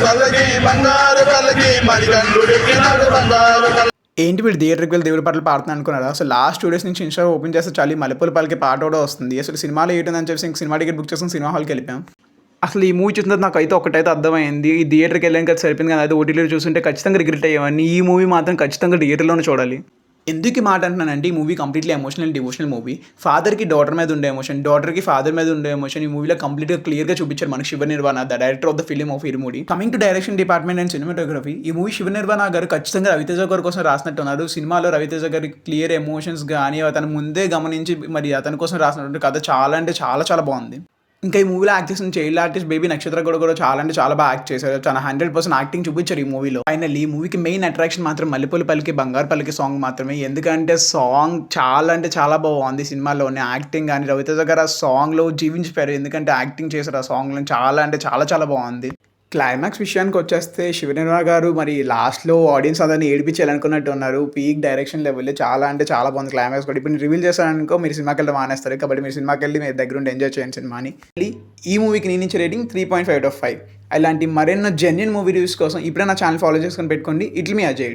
పల్లకి బంగారు పల్లకి మణికంఠుడెక్కినాడు బంగారు పల్లకి. ఏంటి వీడు థియేటర్కి వెళ్ళి దేవుడి పాటలు పాడుతున్నాను అనుకున్నారా? అసలు లాస్ట్ 2 days నుంచి ఇన్స్టా ఓపెన్ చేస్తే చాలు ఈ మల్లెపూల పాలకి పాట కూడా వస్తుంది. అసలు సినిమాలో ఏంటని చెప్పేసి ఇంక సినిమా టికెట్ బుక్ చేసుకుని సినిమా హాల్కి వెళ్ళిపోయాం. అసలు ఈ మూవీ చూసిన తర్వాత నాకైతే ఒకటైతే అర్థమైంది, ఈ థియేటర్కి వెళ్ళాను కదా సరిపోయింది కదా, అది ఓటీటీలో చూస్తుంటే ఖచ్చితంగా రిగ్రెట్ అయ్యేవాడిని. ఈ మూవీ మాత్రం ఖచ్చితంగా థియేటర్లోనే చూడాలి. ఎందుకు ఈ మాట అంటున్నానంటే ఈ movie completely emotional devotional movie. ఫాదర్కి డాటర్ మీద ఉండే ఎమోషన్, డాటర్కి ఫాదర్ మీద ఉండే ఎమోషన్ ఈ మూవీలో కంప్లీట్గా క్లియర్గా చూపించారు మనకి Shiva Nirvana, the director of the film of Irumudi. Coming to direction department and cinematography, ఈ మూవీ శివ నిర్వాణ గారు ఖచ్చితంగా రవితేజ గారి కోసం రాసినట్టు ఉన్నారు. సినిమాలో రవితేజ గారి క్లియర్ ఎమోషన్స్ కానీ అతను ముందే గమనించి మరి అతని కోసం రాసినటువంటి కథ చాలా అంటే చాలా చాలా బాగుంది. ఇంకా ఈ మూవీలో యాక్ట్ చేసిన చైల్డ్ ఆర్టిస్ట్ బేబీ నక్షత్ర కూడా చాలా అంటే చాలా బాగా యాక్ట్ చేశారు. చాలా 100% యాక్టింగ్ చూపించారు ఈ మూవీలో. ఫైనల్లీ ఈ మూవీకి మెయిన్ అట్రాక్షన్ మాత్రం మల్లెపూల పల్లికి బంగారు పల్లికి సాంగ్ మాత్రమే. ఎందుకంటే సాంగ్ చాలా అంటే చాలా బాగుంది. సినిమాలోనే యాక్టింగ్ కానీ రవితేజ గారు ఆ సాంగ్లో జీవించిపోయారు. ఎందుకంటే యాక్టింగ్ చేశారు ఆ సాంగ్లో చాలా అంటే చాలా చాలా బాగుంది. క్లైమాక్స్ విషయానికి వచ్చేస్తే శివ నిర్వాణ గారు మరి లాస్ట్లో ఆడియన్స్ అందరినీ ఏడిపించాలనుకున్నట్టు ఉన్నారు. పీక్ డైరెక్షన్ లెవెల్ చాలా అంటే చాలా బాగుంది క్లైమాక్స్ కూడా. ఇప్పుడు రివీల్ చేశారనుకో మీరు సినిమాకి వెళ్ళి మానేస్తారు. కాబట్టి మీరు సినిమాకి వెళ్ళి మీరు దగ్గర ఉండి ఎంజాయ్ చేయండి సినిమాని. ఈ మూవీకి నేను ఇచ్చే రేటింగ్ 3.5/5. అలాంటి మరెన్నో జెన్యున్ మూవీ రివ్యూస్ కోసం ఇప్పుడే నా ఛానల్ ఫాలో చేసుకొని పెట్టుకోండి. ఇట్లా మీ అజయ్.